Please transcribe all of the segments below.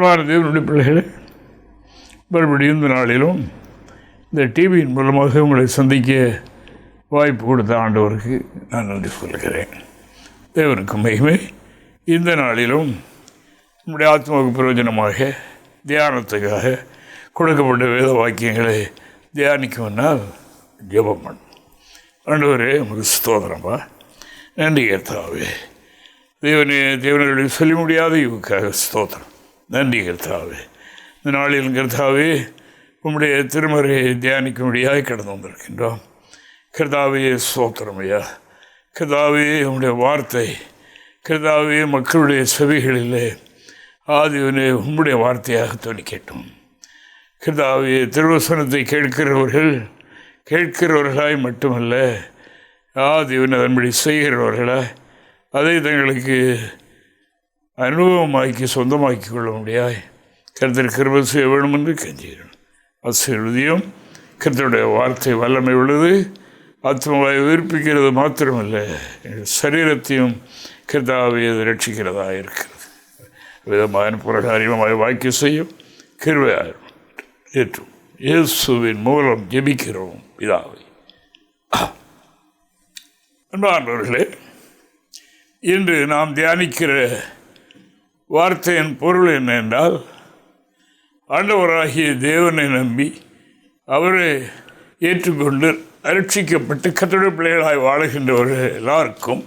அன்பான தேவனுடைய பிள்ளைகளே, மறுபடியும் இந்த நாளிலும் இந்த டிவியின் மூலமாக உங்களை சந்திக்க வாய்ப்பு கொடுத்த ஆண்டவருக்கு நான் நன்றி சொல்கிறேன். தேவனுக்கு மகிமை. இந்த நாளிலும் நம்முடைய ஆத்மாவுக்கு பிரயோஜனமாக தியானத்துக்காக கொடுக்கப்பட்ட வேத வாக்கியங்களை தியானிக்கும்னால் ஜெபம் பண்ணும். ஆண்டவரே, ஒரு ஸ்தோத்திரம்பா, நன்றி கர்த்தாவே. தேவனுடைய சொல்ல முடியாத இவுக்காக ஸ்தோத்திரம். நன்றி கர்த்தாவே. இந்த நாளில் கர்த்தாவே உம்முடைய திருமறையை தியானிக்கும்படியாக கடந்து வந்திருக்கின்றோம். கர்த்தாவே ஸ்தோத்திரமையா. கர்த்தாவே உம்முடைய வார்த்தை கர்த்தாவே மக்களுடைய செவிகளிலே ஆதிவனே உம்முடைய வார்த்தையாக துணிக்கட்டும். கர்த்தாவே திருவசனத்தை கேட்கிறவர்களாய் மட்டுமல்ல, ஆதிவன் அதன்படி செய்கிறவர்களாய் அதை தங்களுக்கு அனுபவமாக்கி சொந்தமாக்கி கொள்ள முடியாய் கர்த்தர் கிருபை செய்ய வேண்டும் என்று கெஞ்சுகிறோம். ஆசீர்வதியும். கர்த்தருடைய வார்த்தை வல்லமை உள்ளது, ஆத்மாவை உயிர்ப்பிக்கிறது மாத்திரமல்ல, எங்கள் சரீரத்தையும் கர்த்தாவை அது ரட்சிக்கிறதா இருக்கிறது. விதமான புரகாரியமாய் வாக்கிய செய்யும் கிருபையாக ஏற்றும். இயேசுவின் மூலம் ஜெபிக்கிறோம் பிதாவை. அன்பானவர்களே, இன்று நாம் தியானிக்கிற வார்த்தையின் பொருள் என்ன என்றால், ஆண்டவராகிய தேவனை நம்பி அவரை ஏற்றுக்கொண்டு ரட்சிக்கப்பட்டு கர்த்தருடைய பிள்ளைகளாய் வாழுகின்றவர்கள் எல்லாருக்கும்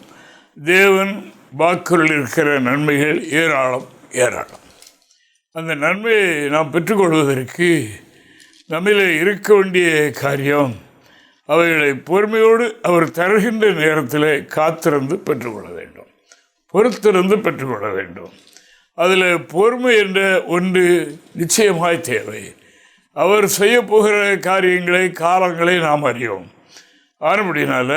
தேவன் வாக்குகள் இருக்கிற நன்மைகள் ஏராளம் ஏராளம். அந்த நன்மையை நாம் பெற்றுக்கொள்வதற்கு நம்மிலே இருக்க வேண்டிய காரியம், அவைகளை பொறுமையோடு அவர் தருகின்ற நேரத்தில் காத்திருந்து பெற்றுக்கொள்ள வேண்டும், பொறுத்திருந்து பெற்றுக்கொள்ள வேண்டும். அதில் பொறுமை என்ற ஒன்று நிச்சயமாய் தேவை. அவர் செய்ய போகிற காலங்களை நாம் அறியோம். ஆனபடினால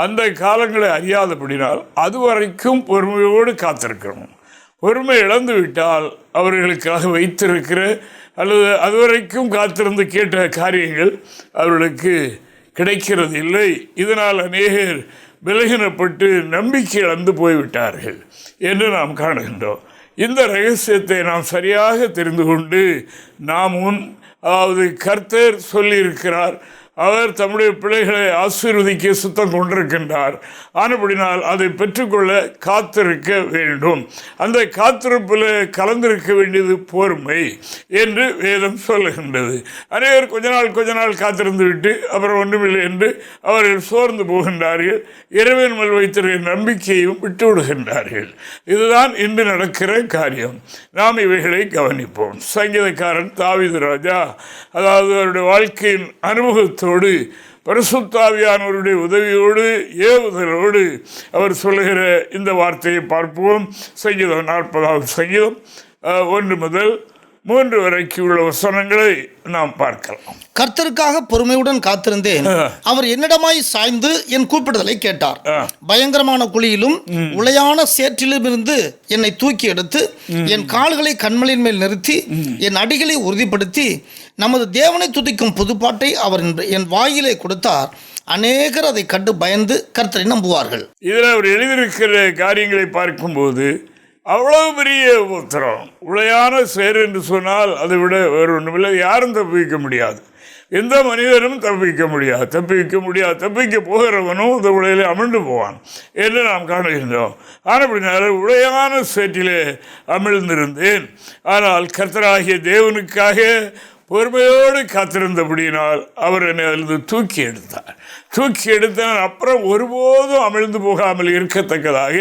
அந்த காலங்களை அறியாதபடினால் அதுவரைக்கும் பொறுமையோடு காத்திருக்கணும். பொறுமை இழந்து விட்டால் அவர்களுக்காக வைத்திருக்கிற அல்லது அதுவரைக்கும் காத்திருந்து கேட்ட காரியங்கள் அவர்களுக்கு கிடைக்கிறது இல்லை. இதனால் அநேகர் விலகினப்பட்டு நம்பிக்கை இழந்து போய்விட்டார்கள் என்று நாம் காணுகின்றோம். இந்த ரகசியத்தை நாம் சரியாக தெரிந்து கொண்டு அதாவது கர்த்தர் சொல்லியிருக்கிறார், அவர் தம்முடைய பிள்ளைகளை ஆசீர்வதிக்க சுத்தம் கொண்டிருக்கின்றார். ஆனபடினால் அதை பெற்றுக்கொள்ள காத்திருக்க வேண்டும். அந்த காத்திருப்பில் கலந்திருக்க வேண்டியது பொறுமை என்று வேதம் சொல்லுகின்றது. அநேகர் கொஞ்ச நாள் காத்திருந்து விட்டு அப்புறம் ஒன்றுமில்லை என்று அவர்கள் சோர்ந்து போகின்றார்கள். இறைவன் மேல் வைத்திருக்கிற நம்பிக்கையும் விட்டு விடுகின்றார்கள். இதுதான் இன்று நடக்கிற காரியம். நாம் இவைகளை கவனிப்போம். சங்கீதக்காரன் தாவீது ராஜா, அதாவது அவருடைய வாழ்க்கையின் அனுபவத்தோடு பரிசுத்தாவியானவருடைய உதவியோடு ஏவுதலோடு அவர் சொல்லுகிற இந்த வார்த்தையை பார்ப்போம். சங்கீதம் 40வது சங்கீதம் 1 முதல் 3 வரைக்கும் உள்ள வசனங்களை நாம் பார்க்கலாம். கர்த்தருக்காக பொறுமையுடன் காத்திருந்தேன், அவர் என்னிடமாய் சாய்ந்து என் கூப்பிடுதலை கேட்டார். பயங்கரமான குழியிலும் உளையான சேற்றிலும் இருந்து என்னை தூக்கி எடுத்து என் கால்களை கண்மலின் மேல் நிறுத்தி என் அடிகளை உறுதிப்படுத்தி நமது தேவனை துதிக்கும் புதுப்பாட்டை அவர் என் வாயிலே கொடுத்தார். அநேகர் அதை கண்டு பயந்து கர்த்தரை நம்புவார்கள். இதில் அவர் எழுதியிருக்கிற காரியங்களை பார்க்கும்போது அவ்வளவு பெரிய உத்தரம், உளையான சேர் என்று சொன்னால் அதை விட வேறு ஒன்றுமில்லை. யாரும் தப்பிக்க முடியாது, எந்த மனிதனும் தப்பிக்க முடியாது. தப்பிக்க போகிறவனும் இந்த உலையிலே அமிழ்ந்து போவான் என்று நாம் காணுகின்றோம். ஆனப்படினால உளையான சேற்றிலே அமிழ்ந்திருந்தேன். ஆனால் கர்த்தராகிய தேவனுக்காக பொறுமையோடு காத்திருந்தபடியினால் அவர் என்னை அதிலிருந்து தூக்கி எடுத்தார். அப்புறம் ஒருபோதும் அமிழ்ந்து போகாமல் இருக்கத்தக்கதாக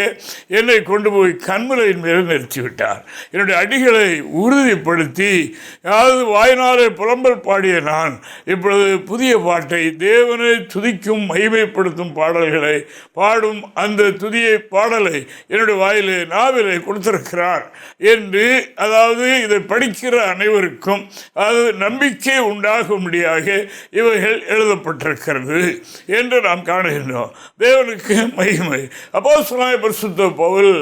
என்னை கொண்டு போய் கண்மலையின் மேல் நிறுத்திவிட்டார். என்னுடைய அடிகளை உறுதிப்படுத்தி, அதாவது வாயினாலே புலம்பல் பாடிய நான் இப்பொழுது புதிய பாட்டை, தேவனை துதிக்கும் மகிமைப்படுத்தும் பாடல்களை பாடும் அந்த பாடலை என்னுடைய வாயிலே நாவிலே கொடுத்திருக்கிறார் என்று, அதாவது இதை படிக்கிற அனைவருக்கும் அது நம்பிக்கை உண்டாகும்படியாக இவைகள் எழுதப்பட்டிருக்கிறது என்று நாம் காணுகின்றோம். தேவனுக்கு மகிமை. அப்போஸ்தலனாகிய பரிசுத்த பவுல்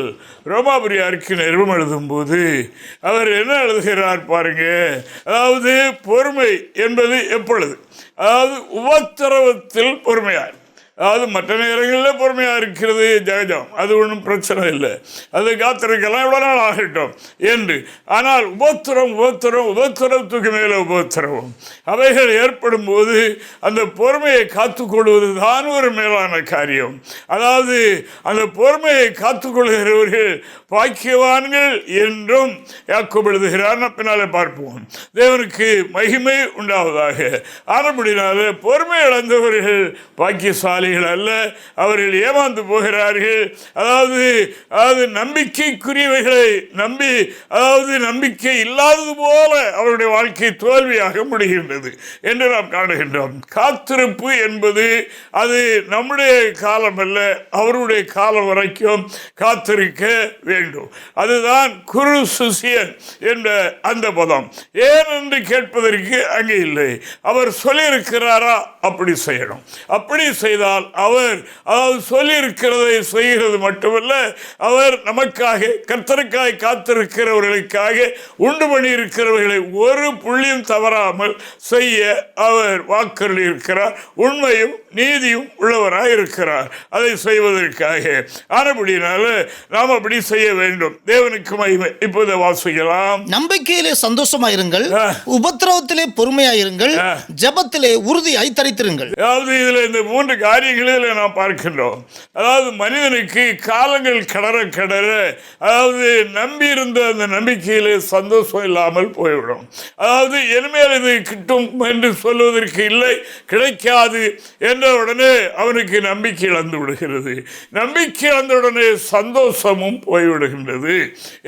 ரோமாபுரியாருக்கு நிருபம் எழுதும்போது அவர் என்ன எழுதுகிறார் பாருங்க. அதாவது பொறுமை என்பது எப்பொழுது, அதாவது உபத்திரவத்தில் பொறுமையார், அதாவது மற்ற நேரங்களில் பொறுமையாக இருக்கிறது ஜெகஜம், அது ஒன்றும் பிரச்சனை இல்லை, அது காத்திருக்கலாம், இவ்வளோ நாள் ஆகட்டும் என்று. ஆனால் உபத்திரவத்துக்கு மேலே உபத்திரவம் அவைகள் ஏற்படும் போது அந்த பொறுமையை காத்துக்கொள்வது தான் ஒரு மேலான காரியம். அதாவது அந்த பொறுமையை காத்துக்கொள்கிறவர்கள் பாக்கியவான்கள் என்றும் யாக்கோபு எழுதுகிறார். பின்னாலே பார்ப்போம். தேவனுக்கு மகிமை உண்டாவதாக. ஆனபடினால பொறுமை இழந்தவர்கள் பாக்கியசாலிகள் அல்ல, அவர்கள் ஏமாந்து போகிறார்கள். அதாவது நம்பிக்கைக்குரியவைகளை நம்பி, அதாவது நம்பிக்கை இல்லாதது போல அவருடைய வாழ்க்கை தோல்வியாக முடிகின்றது என்று நாம் காணுகின்றோம். காத்திருப்பு என்பது அது நம்முடைய காலம் அல்ல, அவருடைய காலம் வரைக்கும் காத்திருக்க வேண்டும். அதுதான் குரு சிஷ்யன் என்ற அந்த பதம். ஏன் என்று கேட்பதற்கு அங்கே இல்லை. அவர் சொல்லியிருக்கிறாரா, அப்படி செய்யணும். அப்படி செய்தால் அவர், அதாவது சொல்லியிருக்கிறதை செய்கிறது மட்டுமல்ல, அவர் நமக்காக கர்த்தருக்காய் காத்திருக்கிறவர்களுக்காக உண்டு பண்ணி இருக்கிறவர்களை ஒரு புள்ளியும் தவறாமல் செய்ய அவர் வாக்குறுதி இருக்கிறார். உண்மையும் நீதியும் உள்ளவராய் இருக்கிறார் அதை செய்வதற்காக. ஆனபடினால நாம் அப்படி செய்ய வேண்டும். தேவனுக்கு மகிமை. இப்போது வாசிக்கலாம். நம்பிக்கையிலே சந்தோஷமாயிருங்கள், உபத்திரவத்திலே பொறுமையாயிருங்கள், ஜெபத்திலே உறுதியாய் தரித்திருங்கள். அதாவது இதுல இந்த 3 காரியங்களில் நாம் பார்க்கின்றோம். அதாவது மனிதனுக்கு காலங்கள் கடற அதாவது நம்பி இருந்த அந்த நம்பிக்கையிலே சந்தோஷம் இல்லாமல் போய்விடும். அதாவது இனிமேல் இது கிட்டும் என்று சொல்வதற்கு இல்லை, கிடைக்காது என்ற உடனே அவனுக்கு நம்பிக்கை இழந்து விடுகிறது. நம்பிக்கை இழந்த உடனே சந்தோஷமும் போய்விடுகின்றது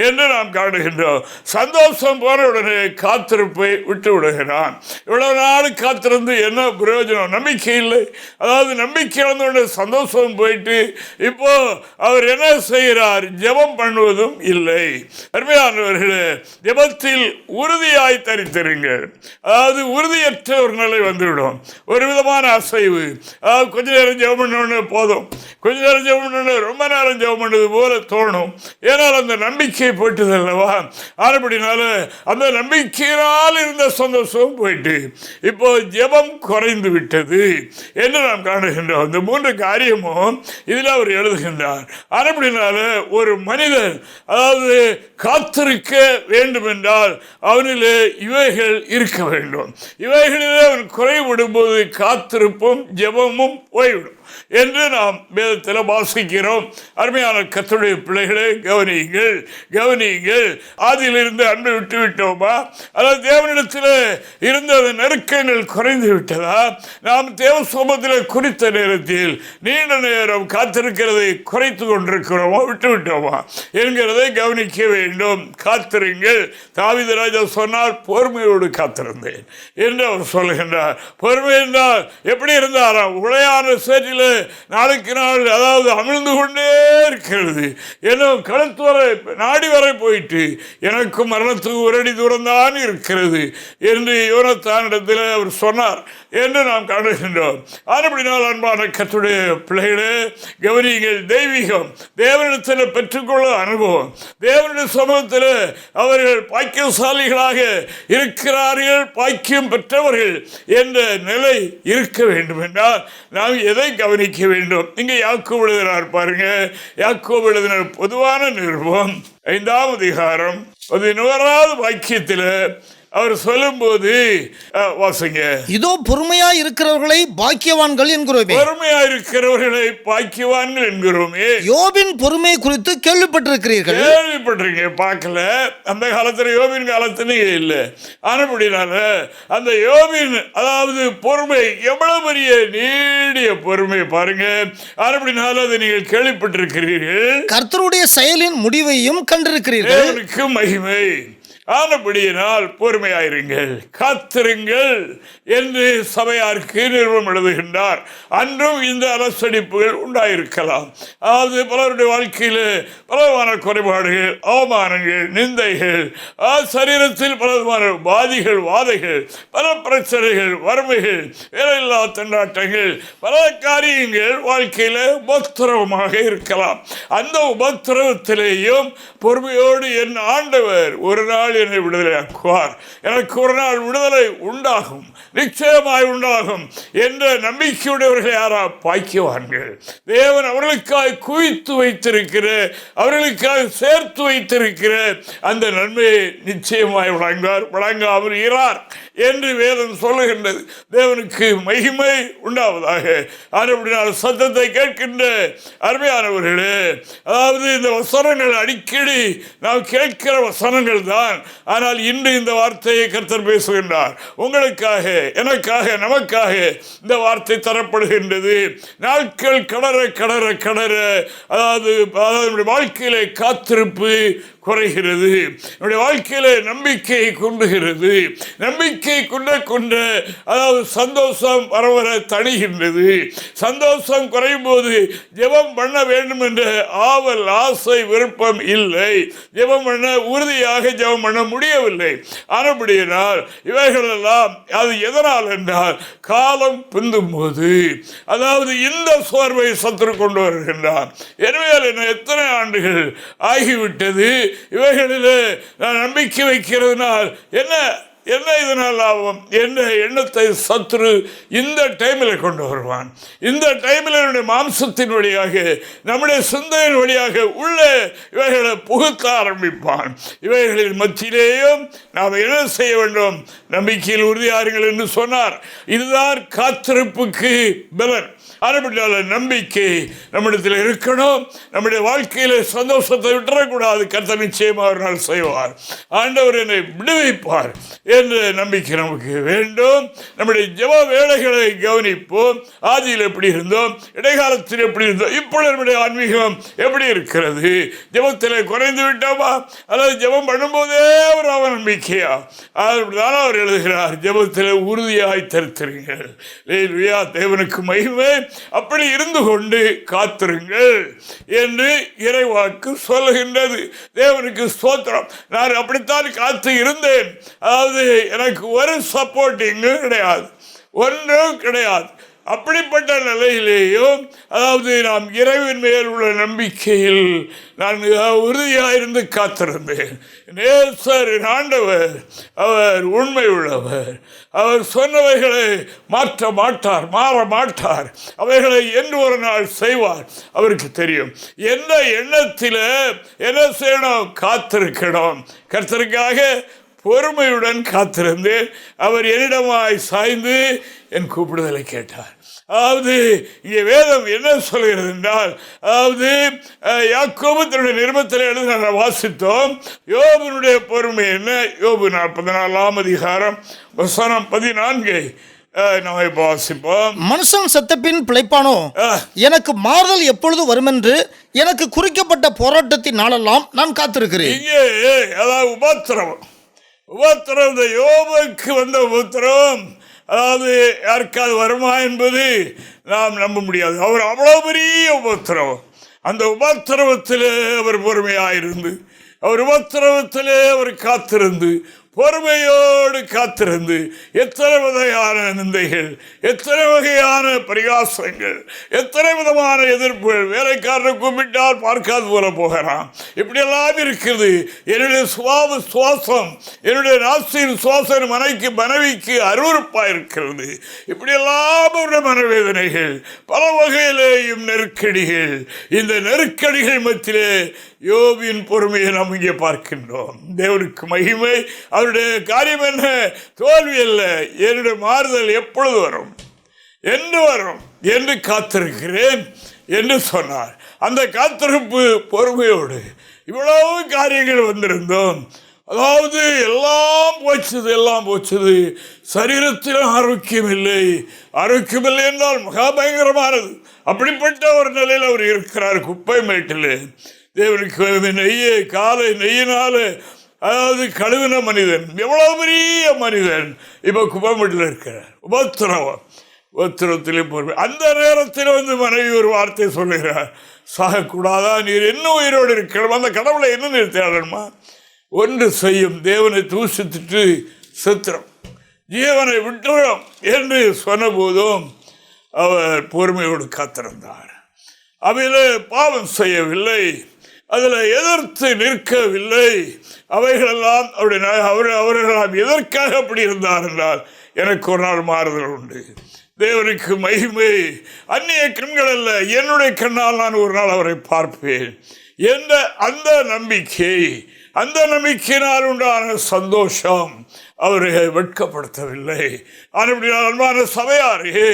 என்று நாம் காணுகின்றோம். சந்தோஷம் போன உடனே காத்திருப்பை விட்டு விடுகிறான். இவ்வளவு நாள் காத்திருந்து என்ன பிரயோஜனம்? நம்பிக்கை இல்லை. அதாவது நம்பிக்கை இழந்த உடனே சந்தோஷம் போயிட்டு இப்போ அவர் என்ன செய்கிறார்? ஜெபம் பண்ணுவதும் இல்லை. அருமையானவர்களே, ஜெபத்தில் உறுதியாய் தரித்திருங்கள். அதாவது உறுதியற்ற ஒரு நிலை வந்துவிடும். ஒரு விதமான அசைவு. அதாவது கொஞ்ச நேரம் ஜெபம் பண்ண போதும், கொஞ்ச நேரம் ஜெபம் பண்ண ரொம்ப நேரம் ஜெபம் பண்ணது போல தோணும். ஏனால் அந்த நம்பிக்கை போயிட்டது அல்லவா? ஆனபடினால அந்த நம்பிக்கையினால் இருந்த சந்தோஷம் போயிட்டு இப்போ ஜெபம் குறைந்து விட்டது என்று நாம் காணுகின்றோம். இந்த 3 காரியமும் இதில் அவர் எழுதுகின்றார். ஆனபடினால ஒரு மனிதன் அதாவது காத்திருக்க வேண்டும் என்றால் அவனிலே இவைகள் இருக்க வேண்டும். இவைகளிலே அவன் குறைவிடும் போது காத்திருப்பும் ஜெபமும் போய்விடும் என்று நாம் வேதத்தில் வாசிக்கிறோம். அருமையான கர்த்தருடைய பிள்ளைகளே, கவனியுங்கள். ஆதியிலிருந்து அன்பை விட்டு விட்டோமா? அதாவது தேவனிடத்தில் இருந்த நெருக்கங்கள் குறைந்து விட்டதா? நாம் தேவ சமூகத்தில் குறித்த நேரத்தில் நீண்ட நேரம் காத்திருக்கிறதை குறைத்து கொண்டிருக்கிறோமா, விட்டு விட்டோமா என்கிறதை கவனிக்க வேண்டும். காத்திருங்கள். தாவீது ராஜா சொன்னார், பொறுமையோடு காத்திருந்தேன் என்று அவர் சொல்லுகின்றார். பொறுமை என்றால் எப்படி இருந்தாராம்? உளையான சேற்றில் நாளுக்கு நாள் அதாவது அமிழ்ந்து கொண்டே இருக்கிறது. ஏன்னோ கழுத்து வரை நாடி வரை போயிட்டு எனக்கும் மரணத்துக்கு ஒரு அடி தூரம் தான் இருக்கிறது என்று யோனத்தானிடத்தில் அவர் சொன்னார் என்று நாம் காணுகின்றோம். ஆனபடினால் அன்பான கர்த்தருடைய பிள்ளைகளே, கவனியுங்கள். தெய்வீகம் தேவனிடத்தில் பெற்றுக்கொள்ள அனுபவம், தேவனுடைய சமூகத்தில் அவர்கள் பாக்கியசாலிகளாக இருக்கிறார்கள், பாக்கியம் பெற்றவர்கள் என்ற நிலை இருக்க வேண்டும் என்றால் நாம் எதை கவனிக்க வேண்டும்? இங்கே யாக்கோபு எழுதினார் பாருங்க. யாக்கோபு எழுதின பொதுவான நிருபம் 5ஆம் அதிகாரம் 11வது வாக்கியத்தில் அவர் சொல்லும் போது வாசிங்க. இதோ பொறுமையா இருக்கிறவர்களை பாக்கியவான்கள் என்கிறோமே. பொறுமையா இருக்கிறவர்களை பாக்கியவான்கள் என்கிறோமே. யோபின் பொறுமை குறித்து கேள்விப்பட்டிருக்கிறீர்கள். பார்க்கல, அந்த காலத்துல யோபின் காலத்துல இல்லை. ஆனபடினால அந்த யோபின் அதாவது பொறுமை எவ்வளவு பெரிய நீடிய பொறுமை பாருங்க. ஆனபடினால அதை நீங்கள் கேள்விப்பட்டிருக்கிறீர்கள். கர்த்தருடைய செயலின் முடிவையும் கண்டிருக்கிறீர்கள். தேவனுக்கு மகிமை. ஆனபடியினால் பொறுமையாயிருங்கள், காத்திருங்கள் என்று சபையாருக்கு நிறுவனம் எழுதுகின்றார். அன்றும் இந்த அலசடிப்புகள் உண்டாயிருக்கலாம். அதாவது பலருடைய வாழ்க்கையில் பலவிதமான குறைபாடுகள், அவமானங்கள், நிந்தைகள், சரீரத்தில் பலவிதமான பாதிகள், வாதைகள், பல பிரச்சனைகள், வறுமைகள், வேலையில்லா திண்டாட்டங்கள், பல காரியங்கள் வாழ்க்கையில் உபத்திரவமாக இருக்கலாம். அந்த உபத்திரவத்திலேயும் பொறுமையோடு என் ஆண்டவர் ஒரு நாள் நாள் என்னை விடுதலையாக்குவார், எனக்கு ஒரு நாள் விடுதலை உண்டாகும், நிச்சயமாய் உண்டாகும் என்ற நம்பிக்கையுடையவர்கள் யாரா? பாக்கியவான்கள். தேவன் அவர்களுக்காக குவித்து வைத்திருக்கிற, அவர்களுக்காக சேர்த்து வைத்திருக்கிற அந்த நன்மையை நிச்சயமாய் வழங்காமல் இரார் என்று வேதம் சொல்லுகின்றது. தேவனுக்கு மகிமை உண்டாவதாக. அப்படினால் சத்தத்தை கேட்கின்ற அருமையானவர்களே, அதாவது இந்த வசனங்கள் அடிக்கடி நாம் கேட்கிற வசனங்கள் தான். ஆனால் இன்று இந்த வார்த்தையை கர்த்தர் பேசுகின்றார். உங்களுக்காக, எனக்காக, நமக்காக இந்த வார்த்தை தரப்படுகின்றது. நாட்கள் கடற கடற கடற அதாவது வாழ்க்கையிலே காத்திருப்பு குறைகிறது, நம்முடைய வாழ்க்கையில நம்பிக்கை குன்றுகிறது. நம்பிக்கை கொண்ட அதாவது சந்தோஷம் வர தணிகின்றது. சந்தோஷம் குறையும் போது ஜெபம் பண்ண வேண்டும் என்ற ஆவல், ஆசை, விருப்பம் இல்லை. ஜெபம் பண்ண உறுதியாக ஜெபம் பண்ண முடியவில்லை. ஆனபடியினால் இவைகளெல்லாம் அது எதனால் என்றால் காலம் பிந்தும் போது, அதாவது இந்த சோர்வை சத்துரு கொண்டு வருகின்றான். எனவே எத்தனை ஆண்டுகள் ஆகிவிட்டது, இவைகளிலே நான் நம்பிக்கை வைக்கிறதுனால் என்ன இதனால் லாபம் என்ற எண்ணத்தை சத்துரு இந்த டைமில் கொண்டு வருவான். இந்த டைமில் என்னுடைய மாம்சத்தின் வழியாக, நம்முடைய சிந்தையின் வழியாக உள்ளே இவைகளை புகுத்த ஆரம்பிப்பான். இவைகளின் மத்தியிலேயும் நாம் என்ன செய்ய வேண்டும்? நம்பிக்கையில் உறுதியாருங்கள் என்று சொன்னார். இதுதான் காத்திருப்புக்கு பலன். ஆரம்பித்தால நம்பிக்கை நம்மிடத்தில் இருக்கணும். நம்முடைய வாழ்க்கையில சந்தோஷத்தை விட்டுறக்கூடாது. கர்த்தர் நிச்சயமாக ஒரு நாள் செய்வார், ஆண்டவர் என்னை விடுவிப்பார் என்ற நம்பிக்கை நமக்கு வேண்டும். நம்முடைய ஜெப வேளைகளை கவனிப்போம். ஆதியில் எப்படி இருந்தோம், இடைக்காலத்தில் எப்படி இருந்தோம், இப்பொழுது நம்முடைய ஆன்மீகம் எப்படி இருக்கிறது? ஜெபத்தில் குறைந்து விட்டோமா, அல்லது ஜெபம் பண்ணும்போதே ஒரு அவநம்பிக்கையா? அப்படிதான் அவர் எழுதுகிறார், ஜெபத்தில் உறுதியாய் தரித்திருங்கள். தேவனுக்கு மகிமை. அப்படி இருந்து கொண்டு காத்திருங்கள் என்று இறைவாக்கு சொல்லுகின்றது. தேவனுக்கு ஸ்தோத்திரம். நான் அப்படித்தான் காத்து இருந்தேன். அதாவது எனக்கு ஒரு சப்போர்ட்டிங்கும் கிடையாது, ஒன்றும் கிடையாது. அப்படிப்பட்ட நிலையிலேயும் அதாவது நாம் இறைவன் மேல் உள்ள நம்பிக்கையில் நான் உறுதியாயிருந்து காத்திருந்தேன். நேசர் ஆண்டவர், அவர் உண்மை உள்ளவர். அவர் சொன்னவைகளை மாற்ற மாட்டார், மாற மாட்டார். அவைகளை என்று ஒரு நாள் செய்வார். அவருக்கு தெரியும். எந்த எண்ணத்தில் என்ன செய்யணும்? காத்திருக்கணும். கர்த்தருக்காக பொறுமையுடன் காத்திருந்தேன். அவர் என்னிடமாய் சாய்ந்து என் கூப்பிடுதலை கேட்டார். அதாவது இங்கே வேதம் என்ன சொல்கிறது என்றால், அதாவது யாக்கோபு தன்னுடைய நிருபத்தில் எழுத வாசித்தோம். யோபுனுடைய பொறுமை என்ன? யோபு 44ஆம் அதிகாரம் வசனம் 14 நாம் இப்போ வாசிப்போம். மனுஷன் செத்தபின் பிழைப்பானோ? எனக்கு மாறுதல் எப்பொழுது வரும் என்று எனக்கு குறிக்கப்பட்ட போராட்டத்தின் நாளெல்லாம் நான் காத்திருக்கிறேன். இங்கே அதாவது உபத்திரவம் யோபுக்கு வந்த உபத்திரவம் அதாவது யாருக்காவது வருமா என்பது நாம் நம்ப முடியாது. அவர் அவ்வளவு பெரிய உபத்திரவம். அந்த உபத்திரவத்திலே அவர் பொறுமையாயிருந்து, அவர் உபத்திரவத்திலே அவர் காத்திருந்து, பொறுமையோடு காத்திருந்து, எத்தனை வகையான நிந்தைகள், எத்தனை வகையான பரிகாசங்கள், எத்தனை விதமான எதிர்ப்புகள். வேலைக்காரனை கூப்பிட்டால் பார்க்காது போல போகிறான். இப்படியெல்லாம் இருக்குது. என்னுடைய சுவாசம், என்னுடைய நாசியின் சுவாசம் மனைவிக்கு அருவருப்பாக இருக்கிறது. இப்படியெல்லாம் அவருடைய மனவேதனைகள், பல வகையிலேயும் நெருக்கடிகள். இந்த நெருக்கடிகள் மத்தியிலே யோபின் பொறுமையை நாம் இங்கே பார்க்கின்றோம். தேவனுக்கு மகிமை. அவருடைய காரியம் என்ன? தோல்வி அல்ல. என்னுடைய மாறுதல் எப்பொழுது வரும் என்று காத்திருக்கிறேன் என்று சொன்னார். அந்த காத்திருப்பு பொறுமையோடு இவ்வளவு காரியங்கள் வந்திருந்தோம். அதாவது எல்லாம் போச்சது. சரீரத்திலும் ஆரோக்கியம் இல்லை என்றால் மகா பயங்கரமானது. அப்படிப்பட்ட ஒரு நிலையில் அவர் இருக்கிறார், குப்பை மேட்டில். தேவனுக்கு காலை நெய்யினால அதாவது கழுவின மனிதன், எவ்வளவு பெரிய மனிதன் இப்போ குப்பமட்டில் இருக்கிறார். உபத்திரத்திலே பொறுமை. அந்த நேரத்தில் வந்து மனைவி ஒரு வார்த்தை சொல்லுகிறார், சாகக்கூடாதா, நீர் என்ன உயிரோடு இருக்கணும், அந்த கடவுளை என்ன நிறுத்தியாடணுமா? ஒன்று செய்யும், தேவனை தூசித்துட்டு செத்துறோம், ஜீவனை விட்டுறோம் என்று சொன்ன போதும் அவர் பொறுமையோடு காத்திருந்தார். அவையிலே பாவம் செய்யவில்லை. அதில் எதிர்த்து நிற்கவில்லை. அவைகளெல்லாம் அவர்களெல்லாம் எதற்காக அப்படி இருந்தார் என்றால், எனக்கு ஒரு நாள் மாறுதல் உண்டு, தேவனுக்கு மகிமை, அந்நிய கண்கள் அல்ல, என்னுடைய கண்ணால் நான் ஒரு நாள் அவரை பார்ப்பேன் என்ற அந்த நம்பிக்கையினால் உண்டான சந்தோஷம் அவரை வெட்கப்படுத்தவில்லை. ஆனால் அன்பான சபையாரே,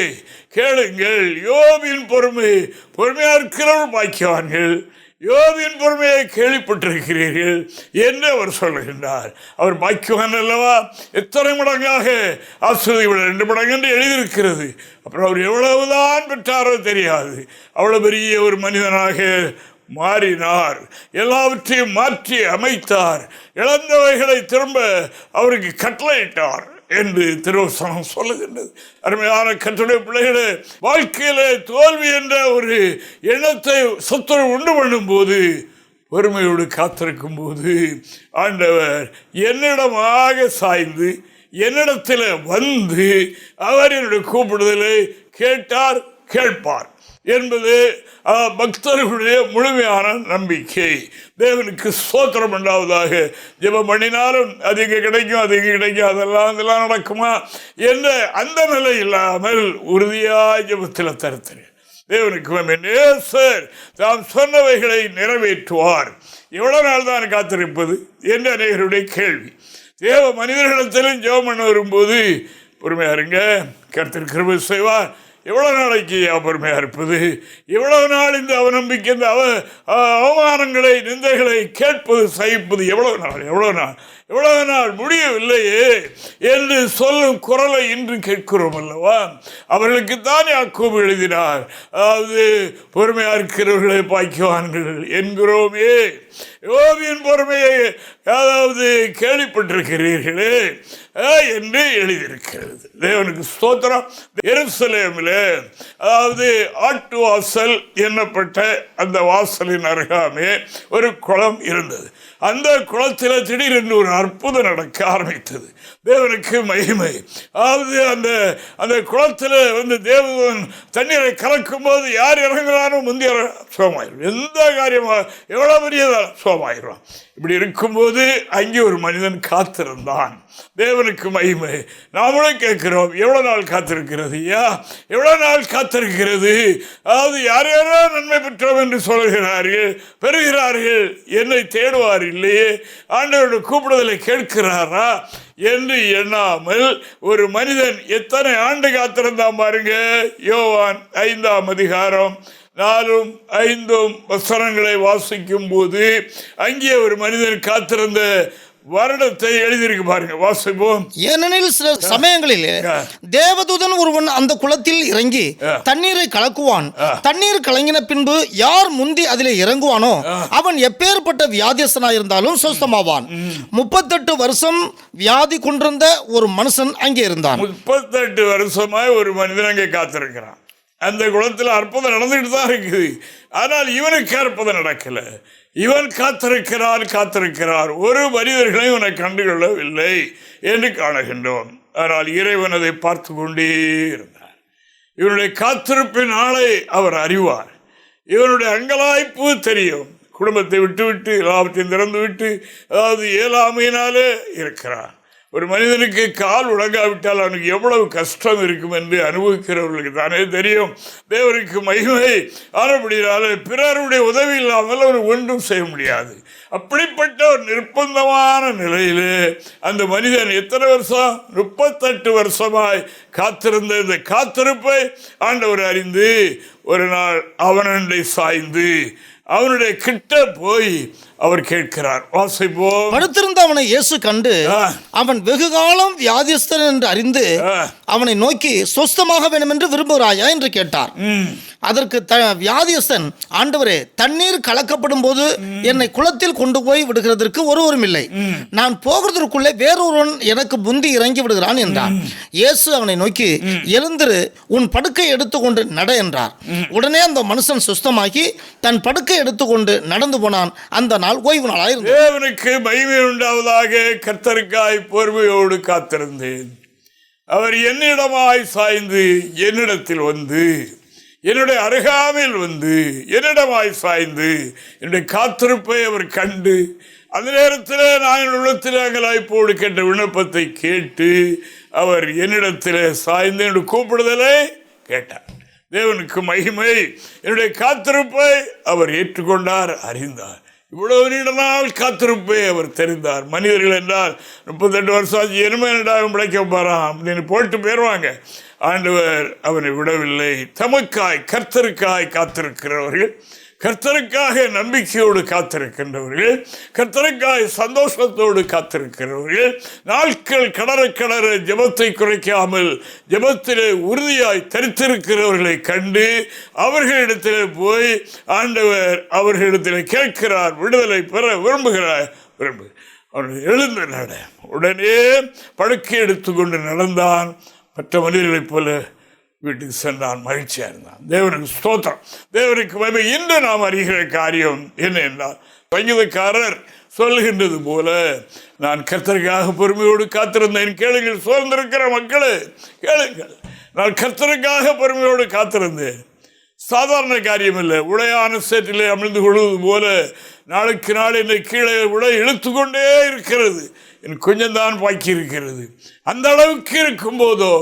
கேளுங்கள், யோபின் பொறுமையாக இருக்கிறவர்கள் பாக்கியவான்கள், யோபின் பொறுமையை கேள்விப்பட்டிருக்கிறீர்கள் என்று அவர் சொல்லுகின்றார். அவர் பாக்கியவான் அல்லவா? எத்தனை மடங்காக ஆசீர்வதிக்கப்பட 2 மடங்கு என்று எழுதியிருக்கிறது. அப்புறம் அவர் எவ்வளவுதான் பெற்றாரோ தெரியாது, அவ்வளவு பெரிய ஒரு மனிதனாக மாறினார். எல்லாவற்றையும் மாற்றி அமைத்தார். இழந்தவைகளை திரும்ப அவருக்கு கட்டளையிட்டார் என்று திருவசனம் சொல்லுகின்றது. அருமையான கர்த்தருடைய பிள்ளைகளே, வாழ்க்கையிலே தோல்வி என்ற ஒரு எண்ணத்தை சத்துரு உண்டு பண்ணும் போது, பொறுமையோடு காத்திருக்கும் போது, ஆண்டவர் என்னிடமாக சாய்ந்து என்னிடத்தில் வந்து அவர் என்னுடைய கூப்பிடுதலை கேட்பார் என்பது பக்தர்களுடைய முழுமையான நம்பிக்கை. தேவனுக்கு ஸ்தோத்திரம் உண்டாவதாக. ஜெபம் பண்ணினாலும் அது இங்கே கிடைக்கும், அதெல்லாம் நடக்குமா என்ற அந்த நிலை இல்லாமல் உறுதியாய் ஜெபத்தில் தருத்தேன். தேவனுக்கு நேசர் தாம் சொன்னவைகளை நிறைவேற்றுவார். எவ்வளவு நாள் தான் காத்திருப்பது என்று அநேகருடைய கேள்வி. தேவ மனிதர்களிடத்திலும் ஜெபம் பண்ண வரும்போது, பொறுமையா இருங்க, கர்த்தர் கிருபை செய்வார். எவ்வளோ நாளைக்கு பொறுமையாக இருப்பது? எவ்வளவு நாள் இந்த அவநம்பிக்கை, இந்த அவமானங்களை, நிந்தைகளை கேட்பது, சகிப்பது? எவ்வளவு நாள் முடியவில்லையே என்று சொல்லும் குரலை இன்று கேட்கிறோம் அல்லவா? அவர்களுக்குத்தான் யாக்கோபு எழுதினார், அதாவது பொறுமையாக இருக்கிறவர்களை பாக்கியவான்கள் என்கிறோமே. யோபின் பொறுமையை அதாவது கேள்விப்பட்டிருக்கிறீர்களே என்று எழுதியிருக்கிறது. தேவனுக்கு ஸ்தோத்திரம். எருசலேமில் அதாவது ஆட்டு வாசல் என்னப்பட்ட அந்த வாசலின் அருகாமே ஒரு குளம் இருந்தது. அந்த குளத்தில் திடீரென்று ஒரு அற்புதம் நடக்க ஆரம்பித்தது. தேவனுக்கு மகிமை. அதாவது அந்த குளத்தில் தேவதூதன் தண்ணீரை கலக்கும் போது யார் இறங்குறானோ முந்தைய சோமாயிரும். எந்த காரியமாக எவ்வளோ பெரியதாக சோமாயிரும். இப்படி இருக்கும்போது அங்கே ஒரு மனிதன் காத்திருந்தான். தேவனுக்கு மகிமை. நாமளும் கேட்கிறோம், எவ்வளோ நாள் காத்திருக்கிறது ஐயா? எவ்வளோ நாள் காத்திருக்கிறது? அதாவது யாரோ நன்மை பெற்றோம் என்று சொல்கிறார்கள், பெறுகிறார்கள், என்னை தேடுவார் இல்லையே, ஆண்டவருடைய கூப்பிடுதலை கேட்கிறாரா என்று எண்ணாமல் ஒரு மனிதன் எத்தனை ஆண்டு காத்திருந்தான் பாருங்க. யோவான் 5ஆம் அதிகாரம் 4, 5 வசனங்களை வாசிக்கும் போது அங்கே ஒரு மனிதன் காத்திருந்த வருடத்தை எழுதியிருக்கு பாருங்க, வாசிப்போம். ஏனெனில் சில சமயங்களில் தேவதூதன் ஒருவன் அந்த குளத்தில் இறங்கி தண்ணீரை கலக்குவான். தண்ணீர் கலங்கின பின்பு யார் முந்தி அதிலே இறங்குவானோ அவன் எப்பேற்பட்ட வியாதியஸ்தனாய் இருந்தாலும் சுஸ்தமாவான். 38 வருஷம் வியாதி கொண்டிருந்த ஒரு மனுஷன் அங்கே இருந்தான். 38 வருஷமாய் ஒரு மனிதன் அங்கே காத்திருக்கிறான். அந்த குளத்தில் அற்புதம் நடந்துகிட்டு தான் இருக்குது. ஆனால் இவனுக்கு அற்புதம் நடக்கல. இவன் காத்திருக்கிறார். ஒரு மனிதர்களை இவனை கண்டுகொள்ளவில்லை என்று காணுகின்றோம். ஆனால் இறைவன் அதை பார்த்து கொண்டே இருந்தார். இவனுடைய காத்திருப்பின் ஆளை அவர் அறிவார். இவனுடைய அங்கலாய்ப்பு தெரியும். குடும்பத்தை விட்டு எல்லாவற்றையும் திறந்து விட்டு, அதாவது இயலாமையினாலே இருக்கிறான். ஒரு மனிதனுக்கு கால் உலகாவிட்டால் அவனுக்கு எவ்வளவு கஷ்டம் இருக்கும் என்று அனுபவிக்கிறவர்களுக்கு தானே தெரியும். தேவனுக்கு மகிமை. ஆனபடினாலே பிறருடைய உதவி இல்லாமல் அவர் ஒன்றும் செய்ய முடியாது. அப்படிப்பட்ட ஒரு நிர்பந்தமான நிலையிலே அந்த மனிதன் எத்தனை வருஷம்? 38 வருஷமாய் காத்திருந்த இந்த காத்திருப்பை ஆண்டவர் அறிந்து ஒரு நாள் அவனண்டை சாய்ந்து அவனுடைய கிட்ட போய் அவர் கேட்கிறார். வாசிப்போம். படுத்திருந்த அவனை இயேசு கண்டு அவன் வெகு காலம் வியாதிஸ்தன் என்று அறிந்து அவனை நோக்கி சொஸ்தமாக வேண்டும் என்று விரும்புகிறாயா என்று கேட்டார். அதற்கு வியாதிஸ்தன், ஆண்டவரே, தண்ணீர் கலக்கப்படும் போது என்னை குளத்தில் கொண்டு போய் விடுகிறதற்கு ஒருவரும் இல்லை. நான் போகிறதற்குள்ளே வேறொருவன் எனக்கு முந்தி இறங்கி விடுகிறான் என்றார். இயேசு அவனை நோக்கி, எழுந்திரு, உன் படுக்கை எடுத்துக்கொண்டு நட என்றார். உடனே அந்த மனுஷன் சுஸ்தமாகி தன் படுக்கை எடுத்துக்கொண்டு நடந்து போனான். அந்த நாள் ஓய்வு நாளாயிருந்தது. தேவனுக்கு மகிமை உண்டாவதாக. கர்த்தருக்காய் பொறுமையோடு காத்திருந்தேன். அவர் என்னிடமாய் சாய்ந்து என்னிடத்தில் வந்து என்னுடைய அருகாமையில் வந்து என்னிடமாய் சாய்ந்து என்னுடைய காத்திருப்பை அவர் கண்டு அந்த நேரத்தில் நான் என் உள்ளத்தில் அங்கலாய்ப்போடு கேட்ட விண்ணப்பத்தை கேட்டு அவர் என்னிடத்தில் சாய்ந்து என்னுடைய கூப்பிடுதலை கேட்டார். தேவனுக்கு மகிமை. என்னுடைய காத்திருப்பை அவர் ஏற்றுக்கொண்டார், அறிந்தார். இவ்வளவு நீண்ட நாள் காத்திருப்பை அவர் தெரிந்தார். மனிதர்கள் என்றால் 38 வருஷம் ஆச்சு, இனிமே என்னடா பிழைக்க போறான் அப்படின்னு போட்டு போயிடுவாங்க. ஆண்டவர் அவனை விடவில்லை. தமக்காய் கர்த்தருக்காய் காத்திருக்கிறவர்கள், கர்த்தருக்காக நம்பிக்கையோடு காத்திருக்கின்றவர்கள், கர்த்தருக்காய் சந்தோஷத்தோடு காத்திருக்கிறவர்கள், நாட்கள் கடற ஜெபத்தை குறைக்காமல் ஜெபத்திலே உறுதியாய் தரித்திருக்கிறவர்களை கண்டு அவர்களிடத்தில் போய் ஆண்டவர் அவர்களிடத்தில் கேட்கிறார், விடுதலை பெற விரும்புகிறார். அவர்கள் எழுந்து நட. உடனே படுக்கை எடுத்துக்கொண்டு நடந்தான். மற்ற மனிதர்களைப் போல வீட்டுக்கு சென்றான், மகிழ்ச்சியாக இருந்தான். தேவனுக்கு ஸ்தோத்திரம், தேவனுக்கு மகிமை. இன்று நாம் அறிகிற காரியம் என்ன என்றால், சங்கீதக்காரர் சொல்லுகின்றது போல, நான் கர்த்தருக்காக பொறுமையோடு காத்திருந்தேன். கேளுங்கள், சோர்ந்திருக்கிற மக்களே கேளுங்கள், நான் கர்த்தருக்காக பொறுமையோடு காத்திருந்தேன். சாதாரண காரியம் இல்லை. உளையான சேற்றிலே அமிழ்ந்து கொள்வது போல நாளுக்கு நாள் என்னை கீழே உடை இழுத்து கொண்டே இருக்கிறது. என் கொஞ்சம் தான் பாக்கி இருக்கிறது. அந்த அளவுக்கு இருக்கும் போதோ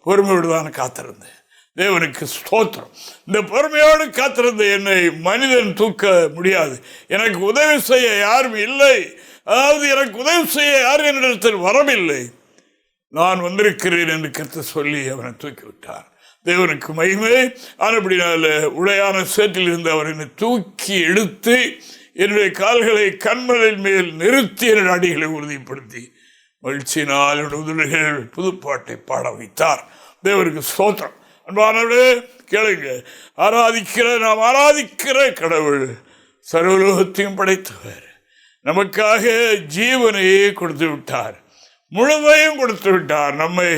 பொறுமையோடு தான் காத்திருந்தேன். தேவனுக்கு ஸ்தோத்திரம். இந்த பொறுமையோடு காத்திருந்த என்னை மனிதன் தூக்க முடியாது. எனக்கு உதவி செய்ய யாரும் இல்லை. அதாவது எனக்கு உதவி செய்ய யாரும் என்னிடத்தில் வரவில்லை. நான் வந்திருக்கிறேன் என்று கர்த்தர் சொல்லி அவனை தூக்கிவிட்டார். தேவனுக்கு மகிமை. ஆனபடினால உளையான சேற்றில் இருந்து அவர் என்னை தூக்கி எடுத்து என்னுடைய கால்களை கண்மலின் மேல் நிறுத்தி என்னுடைய அடிகளை உறுதிப்படுத்தி மகிழ்ச்சியினால் என்னுடைய உதடுகள் புதுப்பாட்டை பாட வைத்தார். தேவனுக்கு ஸ்தோத்திரம். அன்பானவர்களே கேளுங்க, நாம் ஆராதிக்கிற கடவுள் சர்வலோகத்தையும் படைத்தவர். நமக்காக ஜீவனையே கொடுத்து விட்டார், முழுமையும் கொடுத்து விட்டார். நம்மை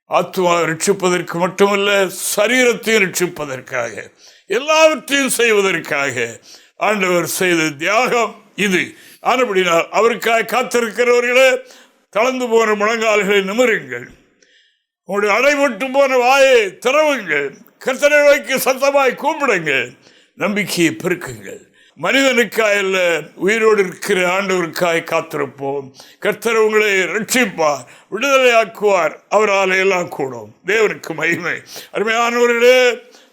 ஆத்மா ரட்சிப்பதற்கு மட்டுமல்ல, சரீரத்தையும் ரட்சிப்பதற்காக, எல்லாவற்றையும் செய்வதற்காக ஆண்டவர் செய்த தியாகம் இது. ஆனபடினால் அவருக்காக காத்திருக்கிறவர்களே, தளர்ந்து போன முழங்கால்களை நிமிருங்கள், உங்களுடைய அடைபட்டு போன வாயை திறவுங்கள், கர்த்தரை நோக்கி சத்தமாய் கூப்பிடுங்கள், நம்பிக்கையை பெருக்குங்கள். மனிதனுக்காய் அல்ல, உயிரோடு இருக்கிற ஆண்டவருக்காய் காத்திருப்போம். கர்த்தர் உங்களை ரட்சிப்பார், விடுதலை ஆக்குவார், அவரால் எல்லாம் கூடும். தேவனுக்கு மகிமை. அருமையானவர்களே,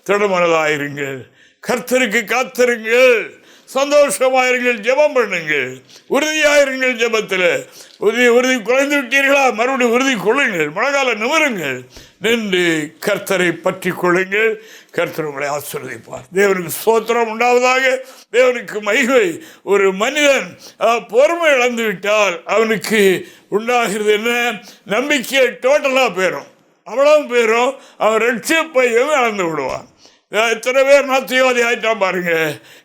திடமனதாயிருங்கள், கர்த்தருக்கு காத்திருங்கள், சந்தோஷமாயிருங்கள், ஜெபம் பண்ணுங்கள், உறுதியாயிருங்கள். ஜெபத்தில் உறுதி குறைந்து விட்டீர்களா? மறுபடியும் உறுதி கொள்ளுங்கள், முழங்கால நிமிருங்கள், நின்று கர்த்தரை பற்றி கொள்ளுங்கள். கர்த்தர் உங்களை ஆசீர்வதிப்பார். தேவனுக்கு ஸ்தோத்திரம் உண்டாவதாக. தேவனுக்கு மகிமை. ஒரு மனிதன் பொறுமை இழந்து விட்டால் அவனுக்கு உண்டாகிறது என்ன? நம்பிக்கை டோட்டலாக போயிடும். அவ்வளவு பேரும் அவன் ரட்சிப்பையும் இழந்து விடுவான். எத்தனை பேர் நாத்தியவாதி ஆயிட்டான் பாருங்க.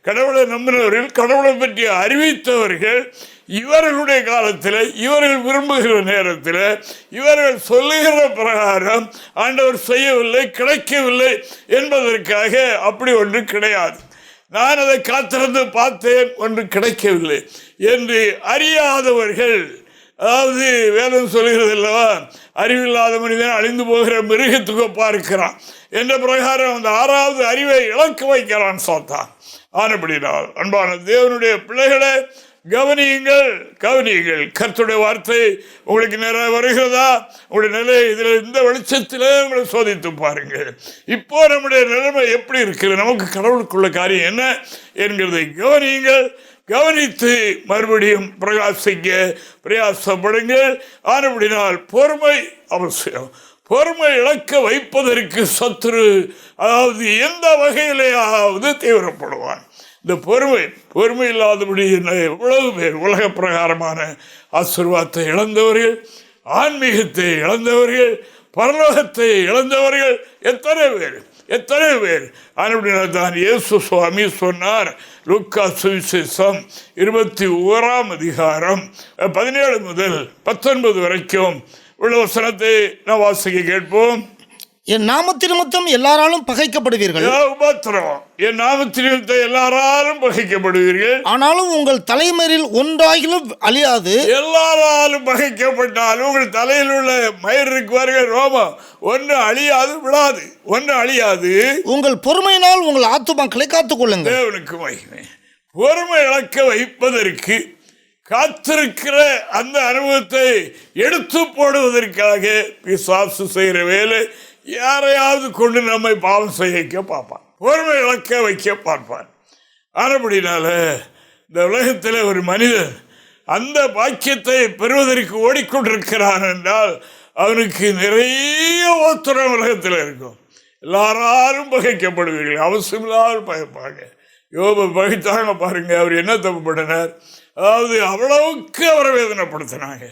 கடவுளை நம்பினவர்கள், கடவுளை பற்றி அறிவித்தவர்கள், இவர்களுடைய காலத்தில், இவர்கள் விரும்புகிற நேரத்தில், இவர்கள் சொல்லுகிற பிரகாரம் ஆண்டவர் செய்யவில்லை, கிடைக்கவில்லை என்பதற்காக அப்படி ஒன்று கிடையாது. நான் அதை காத்திருந்து பார்த்தேன், ஒன்று கிடைக்கவில்லை என்று அறியாதவர்கள், அதாவது வேதம் சொல்கிறது அல்லவா, அறிவில்லாத மனிதன் அழிந்து போகிற மிருகத்துக்கு பார்க்கிறான் என்ற பிரகாரம் அந்த 6வது அறிவை இழக்க வைக்கிறான் சாத்தான். ஆனபடினால் அன்பான தேவனுடைய பிள்ளைகளை கவனியுங்கள், கவனியுங்கள். கர்த்தருடைய வார்த்தை உங்களுக்கு நிறைய வருகிறதா? உங்களுடைய நிலை இதில் இந்த வெளிச்சத்திலே உங்களை சோதித்து பாருங்கள். இப்போ நம்முடைய நிலைமை எப்படி இருக்கிறது, நமக்கு கடவுளுக்குள்ள காரியம் என்ன என்கிறதை கவனியுங்கள். கவனித்து மறுபடியும் பிரகாசிக்க பிரயாசப்படுங்கள். ஆனபடினால் பொறுமை அவசியம். பொறுமை இழக்க வைப்பதற்கு சத்துரு, அதாவது எந்த வகையிலேயாவது தீவிரப்படுவான். இந்த பொறுமை இல்லாதபடி எவ்வளவு பேர் உலக பிரகாரமான ஆசீர்வாதத்தை இழந்தவர்கள், ஆன்மீகத்தை இழந்தவர்கள், பரலோகத்தை இழந்தவர்கள் எத்தனை பேர். ஆனபடினால் தான் இயேசு சுவாமி சொன்னார், லூக்கா சுவிசேஷம் 21ஆம் அதிகாரம் 17 முதல் 19 வரைக்கும் உள்ள வசனத்தை நாம் வாசிக்க கேட்போம். என் நாமத்தின் நிமித்தம் எல்லாராலும் பகைக்கப்படுவீர்கள். உபத்திரவம், என் நாமத்தின் நிமித்தம் எல்லாராலும் பகைக்கப்படுவீர்கள். ஆனாலும் உங்கள் தலைமயிரில் ஒன்றாகிலும் அழியாது. எல்லாராலும் பகைக்கப்பட்டாலும் உங்கள் தலையில் உள்ள மயிர் இருக்குவார்கள், ரோமம் ஒன்று அழியாது, விடாது, ஒன்று அழியாது. உங்கள் பொறுமையினால் உங்கள் ஆத்துமாக்களை காத்துக் கொள்ளுங்கள். தேவனுக்கு மகிமை. பொறுமை இழக்க வைப்பதற்கு காத்திருக்கிற அந்த அனுபவத்தை எடுத்து போடுவதற்காக பிசாசு செய்கிற வேலை யாரையாவது கொண்டு நம்மை பாவம் செய்ய வைக்க பார்ப்பான், பொறுமை இழக்க வைக்க பார்ப்பான். ஆனபடினால இந்த உலகத்தில் ஒரு மனிதன் அந்த பாக்கியத்தை பெறுவதற்கு ஓடிக்கொண்டிருக்கிறான் என்றால் அவனுக்கு நிறைய உத்தரவு உலகத்தில் இருக்கும். எல்லாரும் பகைக்கப்படுவீர்கள், அவசியமில்லாமல் பகைப்பாங்க. யோபை பகைத்தாங்க பாருங்க. அவர் என்ன தப்பு பண்ணினார்? அதாவது அவ்வளவுக்கு அவரை வேதனைப்படுத்தினாங்க.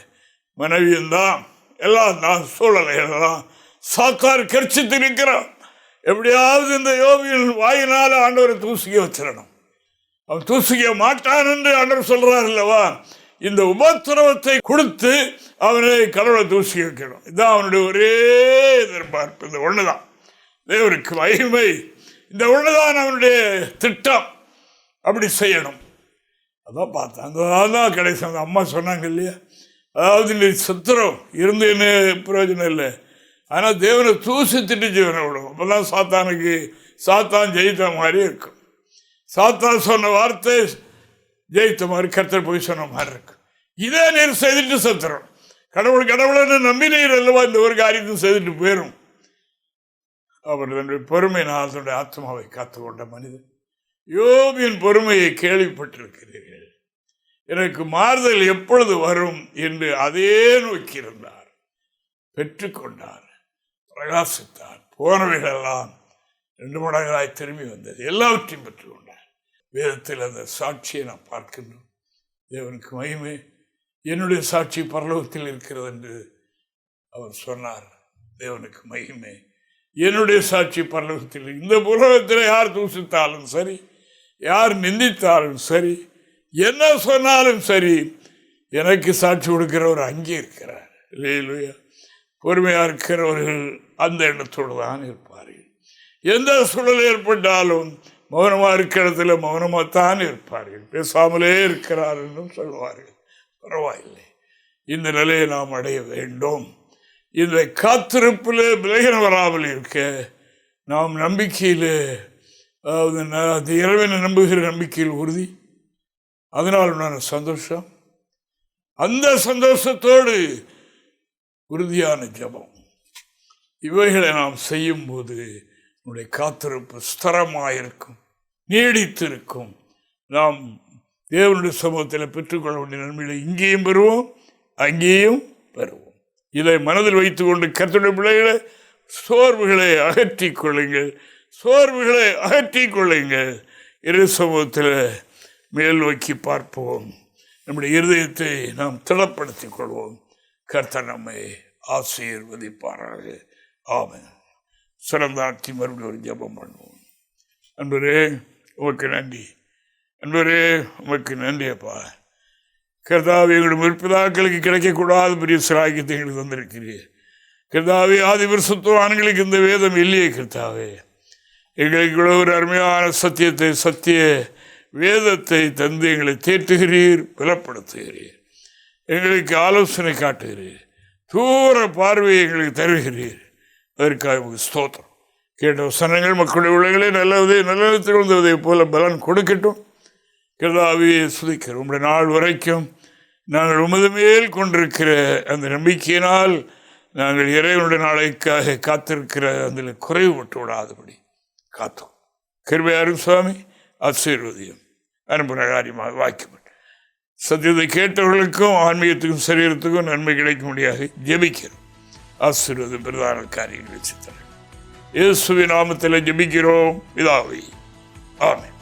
மனைவியும் தான், எல்லாம் தான், சூழலைகள் தான். சாத்தார் கர்ச்சித்து நிற்கிறான். எப்படியாவது இந்த யோபியின் வாயினால் ஆண்டவரை தூசிக்க வச்சிடணும். அவன் தூசிக்க மாட்டான் என்று ஆண்டவர் சொல்றார் அல்லவா? இந்த உபத்திரவத்தை கொடுத்து அவனை கடவுளை தூசிக்க வைக்கணும். இதுதான் அவனுடைய ஒரே எதிர்பார்ப்பு. இந்த ஒண்ணுதான் தேவருக்கு மகிமை. இந்த ஒண்ணுதான் அவனுடைய திட்டம். அப்படி செய்யணும். அதான் பார்த்தேன். அதான் கடைசி அந்த அம்மா சொன்னாங்க இல்லையா, அதாவது நீ சத்திரம் இருந்து என்ன பிரயோஜனம் இல்லை, ஆனால் தேவனை தூசித்துட்டு ஜீவனை விடும். அப்போதான் சாத்தான் ஜெயித்த மாதிரி இருக்கும். சாத்தான் சொன்ன வார்த்தை ஜெயித்த மாதிரி, கர்த்தர் போய் சொன்ன மாதிரி இருக்கும். இதே நீர் செய்துட்டு சத்திரம். கடவுளை நம்பினீர் அல்லவா, இந்த ஒரு காரியத்தையும் செய்துட்டு போயிடும். அவர் தன்னுடைய பொறுமையினால் தன்னுடைய ஆத்மாவை காத்துக்கொண்ட மனிதன். யோபின் பொறுமையை கேள்விப்பட்டிருக்கிறீர்கள். எனக்கு மாறுதல் எப்பொழுது வரும் என்று அதே நோக்கியிருந்தார். பெற்றுக்கொண்டார், பிரகாசித்தார். போனவைகளெல்லாம் 2 மடங்களாய் திரும்பி வந்தது. எல்லாவற்றையும் பெற்றுக்கொண்டார். வேதத்தில் அந்த சாட்சியை நான் பார்க்கின்றோம். தேவனுக்கு மகிமை. என்னுடைய சாட்சி பரலோகத்தில் இருக்கிறது என்று அவர் சொன்னார். தேவனுக்கு மகிமை. என்னுடைய சாட்சி பரலோகத்தில். இந்த உலகத்தில் யார் தூசித்தாலும் சரி, யார் நிந்தித்தாலும் சரி, என்ன சொன்னாலும் சரி, எனக்கு சாட்சி கொடுக்கிறவர் அங்கே இருக்கிறார். இல்லையா? பொறுமையாக இருக்கிறவர்கள் அந்த எண்ணத்தோடு தான் இருப்பார்கள். எந்த சூழல் ஏற்பட்டாலும் மௌனமாக இருக்கிற இடத்துல மௌனமாகத்தான் இருப்பார்கள். பேசாமலே இருக்கிறார் என்றும் சொல்வார்கள். பரவாயில்லை, இந்த நிலையை நாம் அடைய வேண்டும். இந்த காத்திருப்பில் விலகின வராமல் இருக்க நாம் நம்பிக்கையில், அதாவது இறைவனை நம்புகிற நம்பிக்கையில் உறுதி, அதனால் நான் சந்தோஷம், அந்த சந்தோஷத்தோடு உறுதியான ஜபம், இவைகளை நாம் செய்யும்போது நம்முடைய காத்திருப்பு ஸ்திரமாயிருக்கும், நீடித்திருக்கும். நாம் தேவனுடைய சமூகத்தில் பெற்றுக்கொள்ள வேண்டிய நன்மைகளை இங்கேயும் பெறுவோம், அங்கேயும் பெறுவோம். இதை மனதில் வைத்துக்கொண்டு கர்த்தருடைய பிள்ளைகளை சோர்வுகளை அகற்றிக் கொள்ளுங்கள், சோர்வுகளை அகற்றிக் கொள்ளுங்கள். இரு சமூகத்தில் மேல் நோக்கி பார்ப்போம். நம்முடைய இருதயத்தை நாம் திடப்படுத்திக் கொள்வோம். கர்த்தர் நம்மை ஆசீர்வதிப்பாராக. ஆமென். சிறந்தாட்சி மறுபடியும் ஒரு ஜெபம் பண்ணுவோம். அன்பரே உமக்கு நன்றி, அன்பரே உமக்கு நன்றி அப்பா. கர்த்தாவே, எங்களுடைய முற்பிதாக்களுக்கு கிடைக்கக்கூடாத பெரிய சிராக்கியத்தை எங்களுக்கு தந்திருக்கிறீர். கர்த்தாவே, ஆதி பரிசுத்தவான்களுக்கு இந்த வேதம் இல்லையே கர்த்தாவே. எங்களுக்கு ஒரு அருமையான சத்திய வேதத்தை தந்து எங்களை தேற்றுகிறீர், பலப்படுத்துகிறீர், எங்களுக்கு ஆலோசனை காட்டுகிறீர், தூர பார்வையை எங்களுக்கு தருகிறீர். அதற்காக உங்களுக்கு ஸ்தோத்திரம். கேட்ட வசனங்கள் மக்களுடைய உலகளே நல்ல வந்ததை போல பலன் கொடுக்கட்டும். கர்த்தாவே, சுதிக்கிறோம். உங்களுடைய நாள் வரைக்கும் நாங்கள் உமது மேல் கொண்டிருக்கிற அந்த நம்பிக்கையினால் நாங்கள் இறைவனுடைய நாளைக்காக காத்திருக்கிற அதில் குறைவுபட்டு விடாதபடி காத்தோம். கிருபையாரும் சுவாமி ஆசீர்வதியும் அனுப்புகிற காரியமாக வாய்க்கப்பட்டு சத்தியத்தை கேட்டவர்களுக்கும் ஆன்மீகத்துக்கும் சரீரத்துக்கும் நன்மை கிடைக்க முடியாது ஜெபிக்கிறோம். ஆசீர்வாதம் பிரதான காரியங்களை சித்தர இயேசுவின் நாமத்தில் ஜெபிக்கிறோம் பிதாவே. ஆமென்.